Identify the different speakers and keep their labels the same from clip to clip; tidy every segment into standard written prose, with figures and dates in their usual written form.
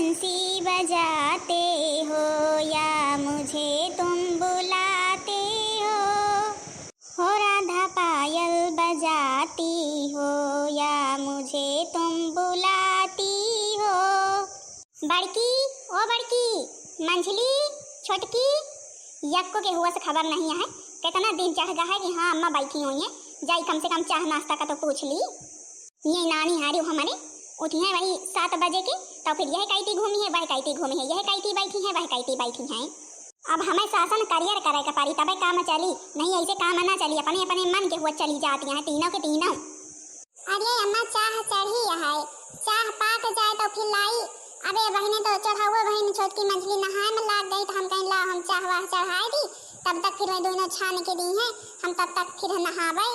Speaker 1: बंसी बजाते हो या मुझे तुम बुलाते हो राधा पायल बजाती हो या मुझे तुम बुलाती हो। बड़की ओ बड़की, मंझली, छोटकी, यक्को के हुआ से खबर नहीं है। कितना दिन चढ़ गया है कि हाँ अम्मा बैठी हुई है, जाई कम से कम चाह नाश्ता का तो पूछ ली। ये नानी हारी हमारे उठी है वही 7 बजे की, तो फिर यह कैती घूमी है, वह कैती घूमी है, यह कैती बैठी है, वह कैती बैठी है। अब हमें शासन करियर करे का पारी तबे काम चली, नहीं ऐसे काम ना चली। अपने अपने मन के हुआ चली जाती हैं तीनों के तीनों। अरे अम्मा चाह चढ़ी है, चाह पाक जाए तो फिर लाई। अबे बहने तो चढ़ाओ, बहन छोटकी मंझली नहाए में लाग गई तो हम कहीं ला हम चाह वाह चढ़ाए दी, तब तक फिर दोनों छान के दी हैं, हम तब तक फिर नहावे।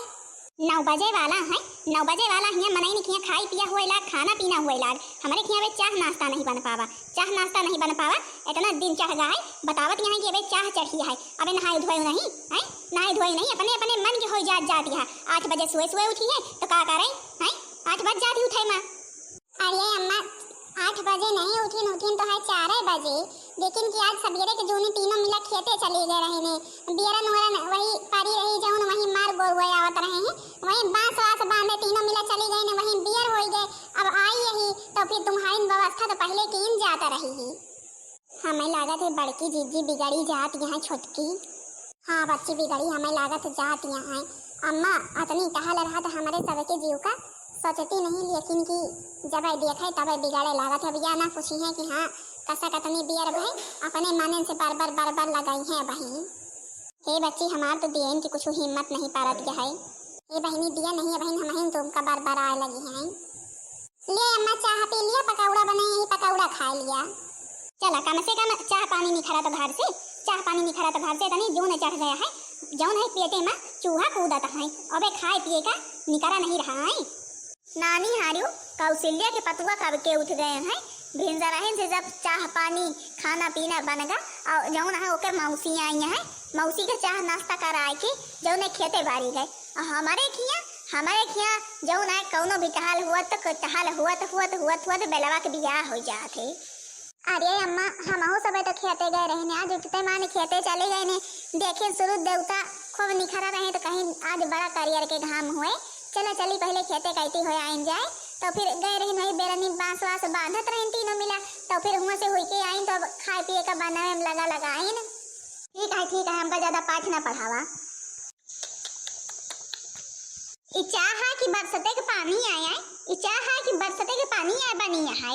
Speaker 1: 9 बजे वाला है, 9 बजे वाला हिया मनाई नहीं, खाई पिया हुआ लाग, खाना पीना हुआ लाग। हमारे खिया चाह नाश्ता नहीं बन पावा, चाह नाश्ता नहीं बन पावा। इतना दिन चढ़ गया है, बतावत यहाँ कि अबे चाह चढ़ी है, अबे नहाई धोई नहीं है, नहाई धोई नहीं, अपने अपने मन के हो जाती है। 8 बजे सुबह सुबह उठी है तो का करे है, 8 बज जाती उठे माँ। अरे अम्मा 8 बजे नहीं उठी तो है 4 बजे, लेकिन कि आज सवेरे के जोने तीनों मिला खेते चले गए रहे ने, बियरन वरन वही पारी रही जौन वही मार गोर हुए आवत रहे हैं, वही बांस वास बांधे तीनों मिला चले गए ने, वही बियर हो गए। अब आई यही तो फिर तुम्हारी व्यवस्था तो पहले की इन जाता रही है। हमें लागत है बड़की जीजी बिगड़ी जात यहाँ छोटकी। हाँ बच्ची बिगड़ी हमें लागत जात यहाँ। अम्मा अतनी टहल रहा तो हमारे सबके जीव का सोचती नहीं, लेकिन कि जब देखे तब बिगाड़े लागत है। भैया ना पूछी है कि हाँ कसा कतनी बियर भाई अपने माने से बार बार लगाई है बहन। हे बच्ची हमार तो दिए की कुछ हिम्मत नहीं पारत है, ये बहनी दिया नहीं है बहन, हम तुमका बार आए लगी हैं। ले अम्मा चाह पी लिया, पकौड़ा बनाए यही पकौड़ा खा लिया। चला कम से कम चाह पानी निखरा तो घर से, चाह पानी निखरा तो घर से तनी जून चढ़ गया है, जौन है पेटे में चूहा कूदता है, अबे खाए पिए का निकरा नहीं रहा है। नानी हारियो कौशल्या के पतुआ कब के उठ गए हैं, भिंजा रहे से जब चाह पानी खाना पीना बनेगा और जौन है ओके मौसी आई है, मौसी के चाह नाश्ता कराए के जौन खेते बारी गए। हमारे खिया जौन है कौनो भी टहल हुआ तो बेलवा के बियाह हो जाते। अरे अम्मा हम सब तो खेते गए रहे, आज उठते माने खेते चले गए ने, देखे सूरज देवता खूब निखरा रहे तो कहीं आज बड़ा करियर के घाम हुए। चलो चली पहले खेते कैती हो आइन जाए, तो फिर गए रही नहीं बेरनी बांस वास बांधत रहे तीनों मिला, तो फिर हुआ से हुई के आई तो खाए पिए का बनावे में लगा आइन। ठीक है हमका ज्यादा पाठ ना पढ़ावा। चाह कि बरसते के पानी आया, चाह कि बरसते के पानी आए बनी है।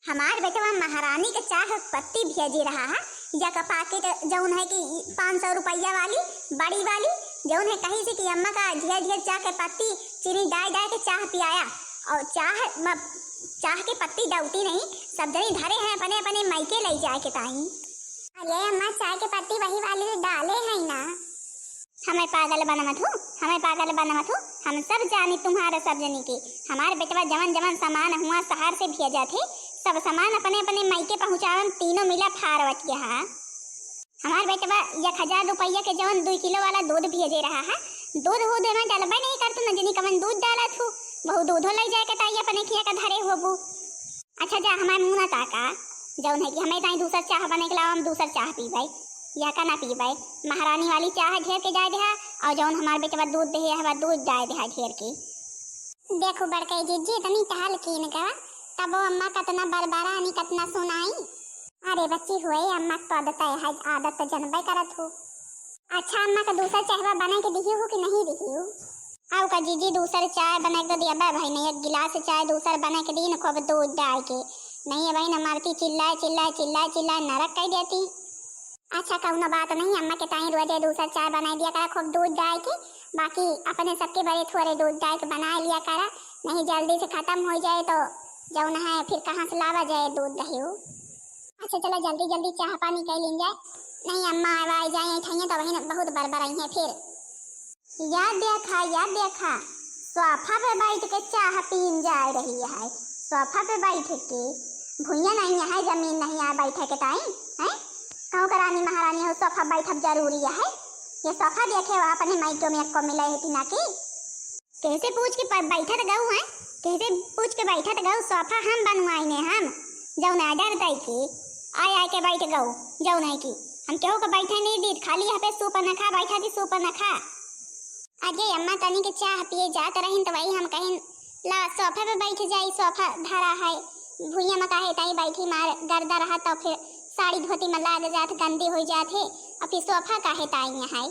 Speaker 1: हमार बेटवा महारानी के चाह पत्ती भेजी रहा है, या का पाकेट जौन है कि 500 रुपया वाली बड़ी वाली, जौन है कहीं से कि अम्मा का ढेर चाह के पत्ती चीनी डाल के चाह पियाया, और चाह के पत्ती डाउती नहीं, सब जनी धरे हैं अपने अपने मायके ले जाए के ताई। अरे अम्मा चाय के पत्ती वही वाली डाले हैं ना। हमें पागल बनमत हो, हम सब जानी तुम्हारे सब जनी के। हमारे बेटवा जवन सामान हुआ शहर से भेजा थे, सब सामान अपने अपने मायके पहुँचावन तीनों मिला फारवट के। हाँ हमारे बेटवा 1000 रुपया के जवन 2 किलो वाला दूध भेजे रहा है, दूध हो देना डलबा नहीं करतु न जनी कमन दूध डाला थू, बहु दूधो ले जाए के ताई अपने खिया का धरे होबू। अच्छा जा हमारे मुँह ना ताका, जौन है कि हमें ताई दूसर चाह बने के लावा हम दूसर चाह पीबे या का ना पीबे। महारानी वाली चाह ढेर के जाए देहा, और जौन हमारे बेटवा दूध दे है दूध जाए देहा ढेर के। देखो बड़का जीजी इतनी टहल कीन का तब अम्मा कतना बरबरानी कतना सुनाई। अरे बच्ची हुए अम्मा तो आदत तो जनबे करत हो। अच्छा अम्मा का दूसरा चाहवा बना के दिही हो कि नहीं दिही हो? आओ का जीजी दूसर चाय बना के दिया भाई नहीं, 1 गिलास चाय दूसर बना के दी न खूब दूध डाल के, नहीं है भाई न मारती चिल्लाए नरक कह देती। अच्छा कौनो बात नहीं, अम्मा के ताई रोजे दूसर चाय बना दिया करा खूब दूध डाल के, बाकी अपने सबके बड़े थोड़े दूध डाल के बना लिया करा, नहीं जल्दी से खत्म हो जाए तो जौन है फिर कहाँ से लावा जाए दूध दही हो। अच्छा चलो जल्दी चाह पानी कर लीन जाए, नहीं अम्मा आवाज जाए ठाइए तो वही बहुत बरबराई है फिर। याद देखा सोफा पे बैठ के चाह पीन जा रही है, सोफा पे बैठ के, भुइया नहीं है जमीन नहीं है बैठे के टाइम है। कहूँ का रानी महारानी हो सोफा बैठब जरूरी है, ये सोफा देखे हो अपने माइकों में को मिले है टीना की, कैसे पूछ के बैठत गऊ है, कैसे पूछ के बैठत गऊ, सोफा हम बनवाई ने हम जाऊ ना डर दाई की आय आय के बैठ गऊ जाऊ नहीं की हम केहू का बैठे नहीं दी खाली यहाँ पे सूप न खा बैठा दी सूप न खा। अगे अम्मा तनी के चाह पिए जात रहिन तो वही हम कहिन ला सोफा पे बैठ जाई सोफा धरा है भुइया में काहे ताई बैठी मार गर्दा रहा तो फिर साड़ी धोती में लाग जात गंदी हो जात है और फिर सोफा काहे ताई है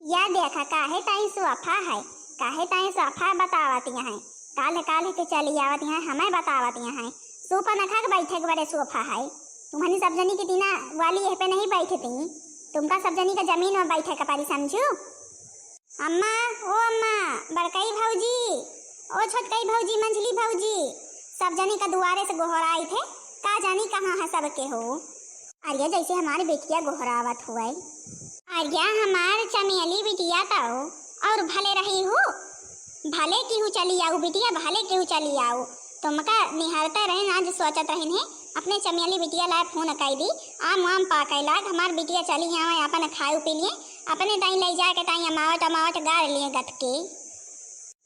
Speaker 1: या देखा काहे ताई सोफा है काहे ताई सोफा बतावत है काले काले के चली आवत है हमें बतावत है सोफा न खा के बैठे के बड़े सोफा है तुम्हारी सब जनी की दीना वाली यह पे नहीं बैठती तुमका सब जनी का जमीन में बैठे का पारी समझू। अम्मा ओ अम्मा बड़कई भौजी ओ छोटकई भौजी मंझली भौजी सब जनी का दुआरे से गोहराई थे का जानी कहाँ है सबके हो। अरे जैसे हमारी बेटिया गोहरावत हुआ अरे हमार चमेली बिटिया ताओ और भले रही हो भले केहू चली आओ बिटिया भले केहू चली आओ तुमका निहारता रहे आज सोचत रहे हैं अपने चमेली बिटिया ला फोन कई दी आम आम पाके लाग हमार बिटिया चली यहाँ अपन खाए पी लिए अपने ताई ले जाके ताई अमावट अमावट गाड़ लिए गत के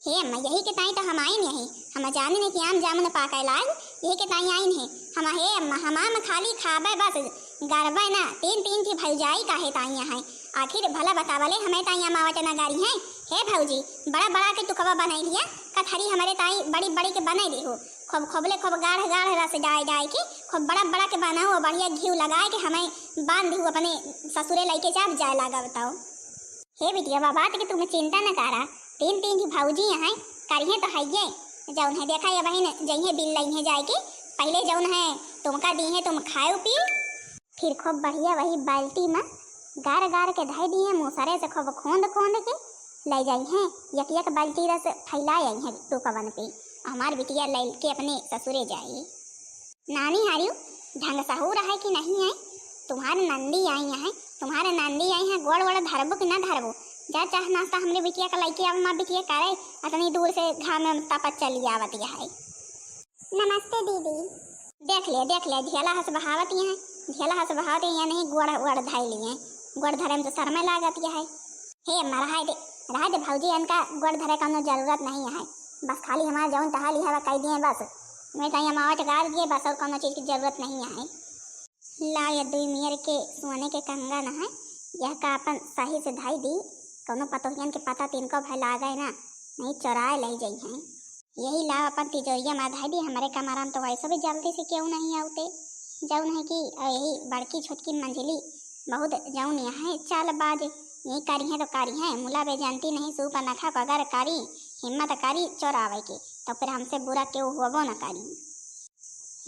Speaker 1: हे अम्मा यही के ताई तो हम आइन यही हम जाने नहीं कि आम जामुन पाके लाग यही के ताई आइन है हम हे अम्मा हमाम खाली खाबे बस गरबे ना तीन तीन थी भौजाई काहे ताई यहाँ आखिर भला बतावले हमें ताई अमावट ना गाड़ी है हे भौजी बड़ा बड़ा के टुकवा बनाई दिया कथरी हमारे ताई बड़ी बड़ी के बनाई दी हो खूब खोबले खूब गाढ़ गाढ़ रस डाल डाल के खूब बड़ा बड़ा के बनाओ बढ़िया घी लगाए के हमें बांध दू अपने ससुरे लेके जाब जाए लगा बताओ। हे बिटिया बाबा के तुम्हें चिंता न करा तीन तीन की भौजी यहाँ करिए तो है जौन है देखा ये बहन जइए बिल लइहे जाए के पहले जौन है तुमका दी है तुम खाओ पी फिर खूब बढ़िया वही बाल्टी में गार गार के धई दिए मुसरे से खूब खोंद खोंद के ले जाई हैं यक यक बाल्टी रस फैलाई हैं टोकवन पे हमार बिटिया ले के अपने ससुरे जाए। नानी हारियो ढंग सा हो रहा है कि नहीं है तुम्हारे नंदी आई है तुम्हारे नंदी आई है गोड़ वोड़ धरबो कि ना धरबो जा चाह नाश्ता हमरे बिटिया का लेके आव माँ बिटिया करे इतनी दूर से घाम में तपत चली आवत है। नमस्ते दीदी देख ले ढेला हंस बहावत है ढेला हंस बहावत है नहीं गोड़ वड़ धाई लिए गोड़ धरे में तो सर में लागत है। हे अम्मा रहा दे भौजी इनका गोड़ धरे का जरूरत नहीं है बस खाली हमारा जौन तहा लिहा कह दिए बस मैं कहीं अमावट गाड़ दिए बस और कोनो चीज़ की जरूरत नहीं है। ला ये दुई मियर के सोने के कंगन है यह का अपन सही से धाई दी कोनो पतोहियन के पता तिनको भय लागे ना नहीं चोराए ले जाइ हैं यही ला अपन तिजोरिया में धाई दी हमारे कमरा में तो वैसे भी जल्दी से क्यों नहीं आते जौन है कि यही बड़की छोटकी मंझली बहुत जौन यहाँ चाल बाज यही करी है तो करी है मुला बे जानती नहीं सूप नखा अगर करी हिम्मत करी चोरावे की तो फिर हमसे बुरा क्यों होबो न करी।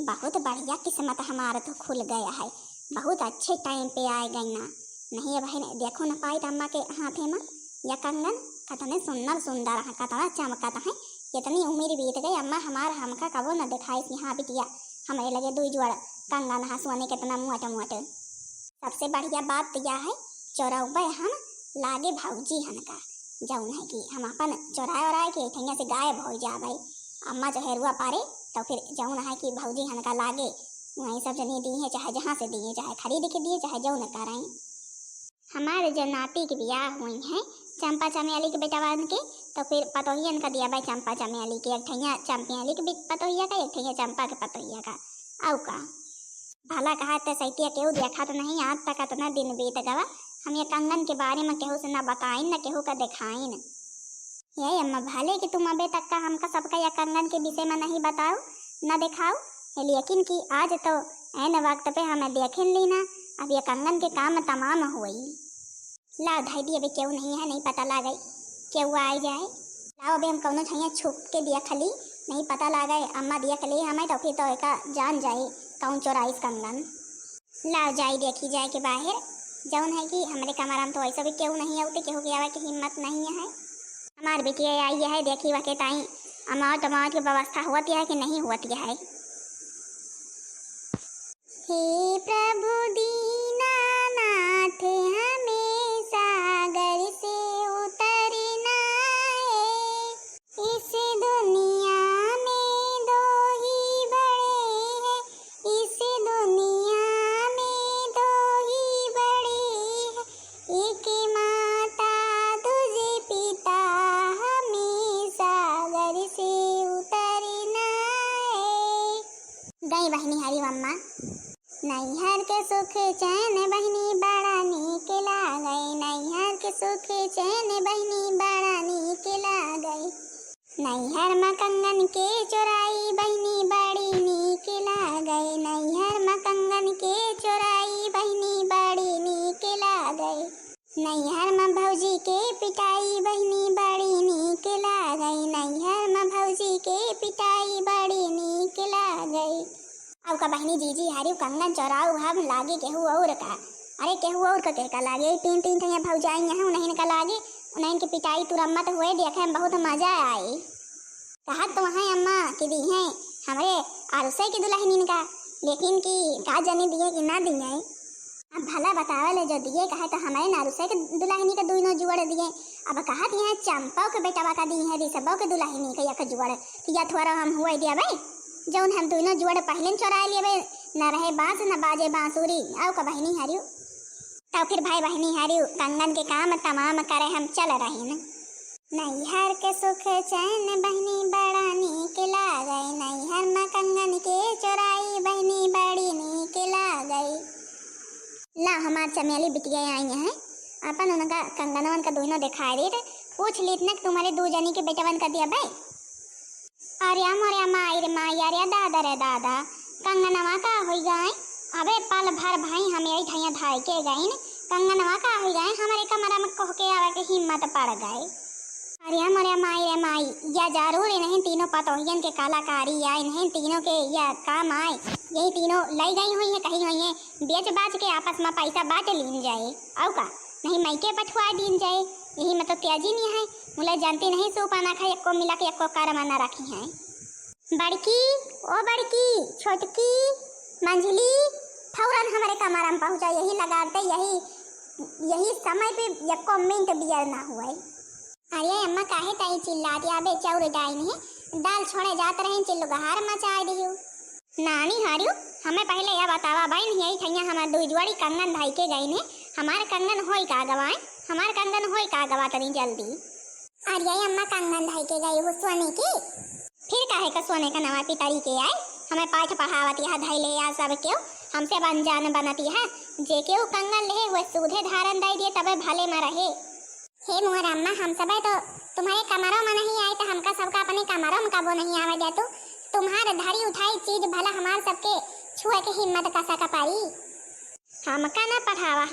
Speaker 1: बहुत बढ़िया किस्मत हमारा तो खुल गया है बहुत अच्छे टाइम पे आए गई ना नहीं बहन देखो न पाई अम्मा के हाथे में यह कंगन कतने सुंदर सुंदर है कतना चमकता है कितनी उम्र बीत गई अम्मा हमारा हमका कबो न दिखाई कि हाँ बिटिया हमें लगे दुई जोड़ कंगन है सोने कितना मोट मोट। सबसे बढ़िया बात यह है चोरौबे हम लागे भौजी हनका जौन है कि हम अपन चोराए वराए के ठैया से गायब हो जाए अम्मा जो हेरुआ पारे तो फिर जौन है कि भौजी हनका लागे वहीं सब जनी दिए चाहे जहाँ से दिए चाहे खरीद के दिए चाहे जौन कराएं। हमारे जो नाती की ब्याह हुई है चंपा चमेली के बेटा बन के तो फिर पतोहियन का दिया भाई चंपा चमेली के एक ठैया चंपियाली के पतोहिया का एक ठैया चंपा के पतोहिया का औ का भला कहा तो सैतिया केहू देखा तो नहीं आज तक इतना दिन बीत गवा हम ये कंगन के बारे में केहू से न बताइन न केहू का दिखाइन। यही अम्मा भले कि तुम अबे तक का हमका सबका या कंगन के विषय में नहीं बताओ न दिखाओ लेकिन कि आज तो ऐन वक्त पे हमें देखें लेना अब ये कंगन के काम तमाम हुई। लाओ धाई दी अभी क्यों नहीं है नहीं पता ला गई क्यों आ जाए लाओ अभी हम कौनो छैया छुप के दिया खली नहीं पता ला गए अम्मा दिया खली हमें तो फिर तो एक जान जाए कौन चोराइस कंगन। लाओ जाए देखी जाए के बाहर जौन है कि हमारे कमरा में तो ऐसा भी क्यों नहीं आते केहू की आवे की हिम्मत नहीं है। हमारे बेटिया आई है देखी वके ताई अमावट अमावट की व्यवस्था होती है कि नहीं होती है। हे प्रभु दीनानाथ हमें सागर से उतरना है इस दुनिया में दो ही बड़े हैं इस दुनिया में दो ही बड़े हैं एक माता तुझे पिता हमें सागर से उतरना है। गई बहनी हरी अम्मा। नैहर के सुख चैन बहनी बड़ा नीक लागई, नैहर के सुख चैन बहनी बड़ा नीक लागई। नैहर में कंगन के चोराई बहनी बड़ी नीक लागई, नैहर में कंगन के चोराई बहनी बड़ी नीक लागई। नैहर में भौजी के पिटाई बहनी बड़ी नीक लागई, नैहर में भौजी के पिटाई बड़ी नीक लागई। अब का बहनी जीजी हारी कंगन चोराऊ हम लागे केहू और का। अरे केहू और का के लागे, तीन तीन ठिया भौजाई यहाँ उन्हें का लागे, उन्हें की पिटाई तुरम्मत हुए देखे में बहुत मजा आई। कहा तो वहाँ अम्मा की दी है हमारे आरुसे की दुल्हन का, लेकिन की का जाने दिए कि ना दिए। अब भला बतावल जो दिए कहे तो हमारे नारुसे के दुल्हनी के दोनों जुड़ दिए। अब कहा दिए चंपा के बेटा का दी है रिसबो के दुल्हनी के एक जुड़ या थोड़ा हम हुए दिया भाई जौन हम दोनों जुड़ पहले चोरा लिए न रहे बांस न बाजे बांसुरी। आओ का बहनी हरियो तो फिर भाई बहनी हरियो कंगन के काम तमाम करे हम चल रहे न। नैहर के सुख चैन बहनी बड़ा नीक लागई, नैहर में कंगन के चोराई बहनी बड़ी नीक लागई। ला हमार चमेली बिटिया आई हैं अपन उनका कंगनवन का दोनों दिखाई दे पूछ ली न तुम्हारे दो जनी के बेटवन कर दिया भाई। अरे माई रे माई अरे दादा रे दादा कंगनवा का हो गए। अबे पल भर भाई हम यही ठैया धाई के गए कंगनवा का हो गए हमारे कमरा में कह के आवे के हिम्मत पड़ गए। अरे माई रे माई या जरूर इन्हें तीनों पतोहियन के कलाकारी या इन्हें तीनों के या काम आए, यही तीनों लाई गई हुई है कहीं हुई है बेच बाच के आपस में पैसा बांट लीन जाए। औ का नहीं मायके पठवा दीन जाए, यही मतलब त्याजी नहीं है मुला जानती नहीं सोपाना खा एको मिला के एको कारमाना रखी है। बड़की ओ बड़की छोटकी मंझली फौरन हमारे कमरा में पहुंचा, यही लगाते यही समय पे एको मिनट बियर ना हुआ। अरे अम्मा काहे ताई चिल्लाती आबे चौर डाई नहीं दाल छोड़े जात रहे चिल्लो गहार मचा दियो। नानी हारियो हमें पहले यह बतावा भाई नहीं यही ठैया हमार दो जुआड़ी कंगन धाई के गई ने हमार कंगन होई का गवाए, हमार कंगन होई का गवा तनी जल्दी। अरे अम्मा कंगन धाई के गई हो सोने की, फिर काहे का सोने का नवा पितारी के आए हमें पाठ पढ़ावती है धाई ले आ सब क्यों हमसे अनजान बनती है। जे क्यों कंगन ले हुए सूधे धारण दे दिए तबे भले में रहे। हे मोर अम्मा हम सब तो तुम्हारे कमरों में नहीं आए तो हमका सबका अपने कमरों में कबो नहीं आवे दे तो तुम्हारे धरी उठाई चीज भला हमार सबके छुए के हिम्मत कसा का पारी। हमका ना पढ़ावा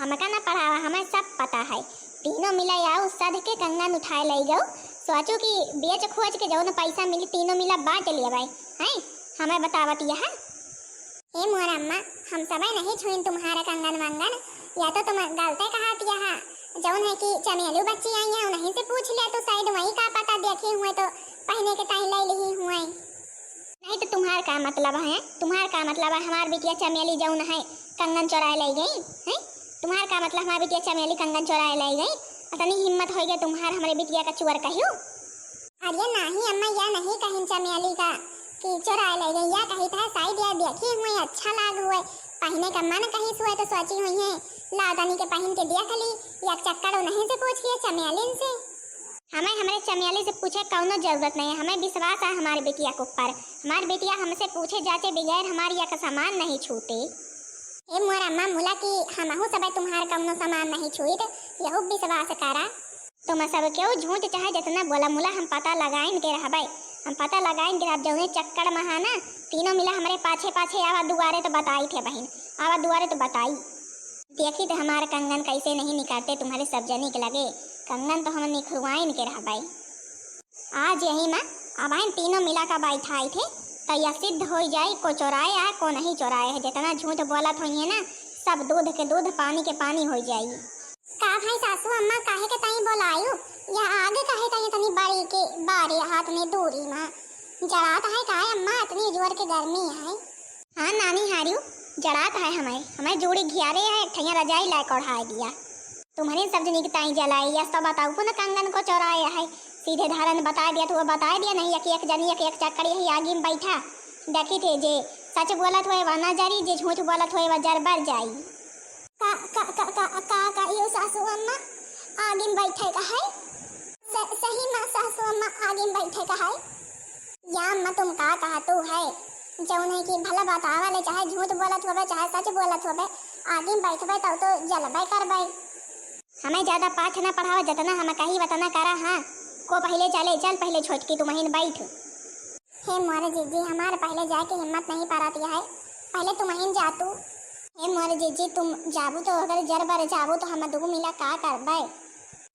Speaker 1: हमें सब पता है। तीनों मिला आओ सद के कंगन उठाए ले जाओ सोचो कि बेच खोज के जाओ ना पैसा मिली तीनों मिला बांट लिया भाई हैं हमें बतावत यह। हे मोर अम्मा हम सब नहीं छुइन तुम्हारे कंगन वंगन या तो तुम गलते कहा दिया जौन है कि चमेलू बच्ची आई है उन्हीं से पूछ लिया तो शायद वही का पता देखे हुए तो पहने के टाइम ले ली हुए। नहीं तो तुम्हार का मतलब है हमार बिटिया चमेली जौन है कंगन चोराए ले गई है, तुम्हार का मतलब हमार बिटिया चमेली कंगन चोराए ले गई इतनी हिम्मत हो गई तुम्हार हमारे बिटिया का चुअर कहियो। अरे नहीं अम्मा या नहीं कहीं चमेली का कि चोराए ले गई या कही था शायद या देखे हुए अच्छा लाग हुए पहने का मन कहीं सुए तो सोची हुई है लादानी के पहन के देख ली या चक्कर नहीं से पूछ लिया चमेलिन से। हमें हमारे चमेली से पूछे कौनो जरूरत नहीं है, हमें विश्वास है हमारे बेटिया के ऊपर। हमारी बेटिया हमसे पूछे जाचे बगैर हमारी या का सामान नहीं छूटे। ए मोर अम्मा मुला की हमहु सब तुम्हार कौनो सामान नहीं छूट यहु विश्वास करा। तुम सब क्यों झूठ चाहे जितना बोला मुला हम पता लगाएं के रहबे, हम पता लगाएं कि आप जौने चक्कर में ना तीनों मिला हमारे पाछे पाछे आवा दुआरे तो बताई थे बहन आवा दुआरे तो बताई देखी तो हमारे कंगन कैसे नहीं निकालते तुम्हारे सब जने के लगे कंगन तो हम निखरवाइन के रह भाई। आज यही में अब आइन तीनों मिला का बैठाए थे तो यह सिद्ध हो जाए को चोराए है को नहीं चोराए है। जितना झूठ बोला था ये ना सब दूध के दूध पानी के पानी हो जाएगी। का भाई सासू अम्मा काहे के ताई बोलायु या आगे काहे ताई तनी बड़ी के बारे हाथ में दूरी में जरात है काहे अम्मा इतनी जोर के गर्मी है। हाँ नानी हारियो जड़ात है हमें जोड़ी घियारे है ठैया रजाई लाए कढ़ाई दिया तुम्हारी सब जनी की ताई जलाई या सब बताऊ को ना कंगन को चोराया है सीधे धारण बता दिया तो वो बता दिया नहीं एक जनी एक चक्कर यही आगे में बैठा देखी थे जे सच बोलत होए वह ना जारी जे झूठ बोलत होए वह जरबर जाई। का यो सासू अम्मा आगे में बैठे का है सही में सासू अम्मा आगे में बैठे का है या अम्मा तुम का कहा तू है जौन है कि भला बतावा ले, चाहे झूठ बोलत होबे चाहे सच बोलत होबे, आगे में बैठबे तब तो जलबे करबे। हमें ज्यादा पाठ ना पढ़ावा, जितना हम कही वतना करा। हाँ को पहले चले चल, पहले छोटकी तू महीन बैठ। हे मोर जीजी हमारे पहले जाके हिम्मत नहीं पाती है, पहले तुम महीन जा तू। हे मोर जीजी तुम जाबू तो अगर जर बर जाबू तो हम दो मिला का करबे।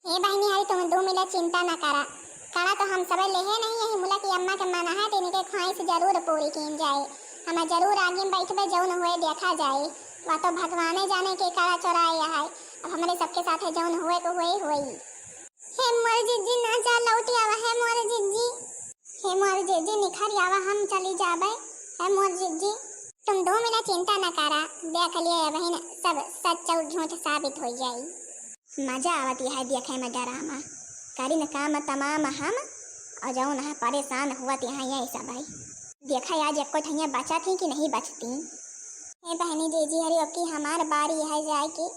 Speaker 1: हे बहनी हरी तुम दो मिला चिंता ना करा, करा तो हम सब ले है नहीं, यही मुला की अम्मा के मना है तेने के ख्वाहिश जरूर पूरी की जाए। हम जरूर आगे में बैठबे, जौन हुए देखा जाए, वह तो भगवाने जाने के करा चौराए है। अब हमारे सबके साथ है जौन हुए को हुए। हे मोर जीजी ना जा लौटी आवा, हे मोर जीजी, हे मोर जीजी निखर आवा, हम चली जाबे। हे मोर जीजी तुम दो मिला चिंता न करा, देख लिए बहन सब सच और झूठ साबित हो जाई। मजा आवती है देखे में डरामा, करी न काम तमाम हम और जौन है परेशान हुआ यहाँ यही सब है। देखा आज एक ठैया बचा थी कि नहीं बचती। हे बहनी जीजी हरी अब की हमार बारी है जाए की,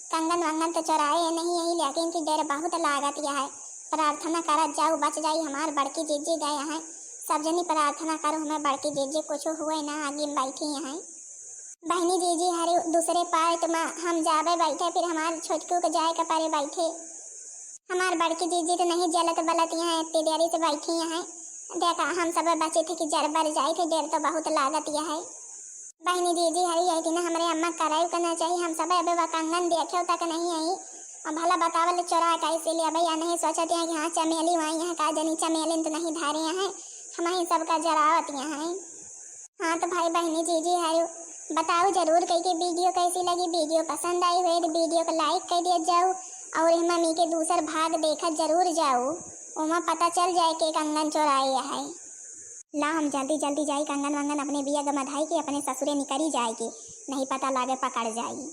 Speaker 1: कंगन वंगन तो चौराए नहीं यही, लेकिन की डर बहुत लागत है। प्रार्थना करत जाऊ बच जाई, हमार बड़की जीजी गए हैं। सब जनी प्रार्थना करो हमें बड़की जीजी कुछ हुए ना, आगे में बैठी हैं। बहनी जीजी हरे दूसरे पार्ट में हम जाबे बैठे, फिर हमारे छोटकू के जाए के पारे बैठे। हमार बड़की जीजी तो नहीं जलत बलत यहाँ इतनी देरी से बैठी हैं। देखा हम सब बचे थे कि जरबर जाए थे, देर तो बहुत लागत है। बहनी जीजी हरी यही ना हमारे अम्मा कराई करना चाहिए, हम सब अबे कंगन देखे तक नहीं आई। अब भला बतावल चोरा कैसे ले अबे या नहीं सोचते हैं कि हाँ चमेली वहाँ यहाँ का जनी चमेली तो नहीं धारे हैं, हमारी सबका जरावत यहाँ है। हाँ तो भाई बहनी जीजी हरी बताओ जरूर कहीं की वीडियो कैसी लगी, वीडियो पसंद आई हुई तो वीडियो को लाइक कर दिया जाओ और मम्मी के दूसर भाग देखा जरूर जाओ, उमा पता चल जाए कि कंगन चोराए है। ला हम जल्दी जल्दी जाए कंगन वंगन अपने बिया गमधाई के अपने ससुरे निकली जाएगी, नहीं पता लागे पकड़ जाएगी।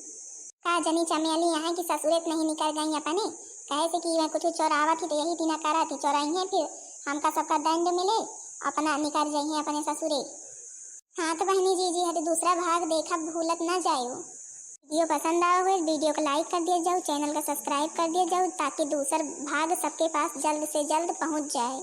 Speaker 1: का जनी चमेली यहाँ की ससुरे नहीं निकल गई अपने, कहे से कि मैं कुछ चोरावा थी तो यही तीना करा थी चोराई है, फिर हमका सबका दंड मिले अपना निकल जाइए अपने ससुरे। हाँ तो बहनी जीजी है तो दूसरा भाग देखा भूलत ना जाओ। वीडियो पसंद आया हुए वीडियो को लाइक कर दिया जाओ, चैनल को सब्सक्राइब कर दिया जाओ ताकि दूसरा भाग सबके पास जल्द से जल्द पहुंच जाए।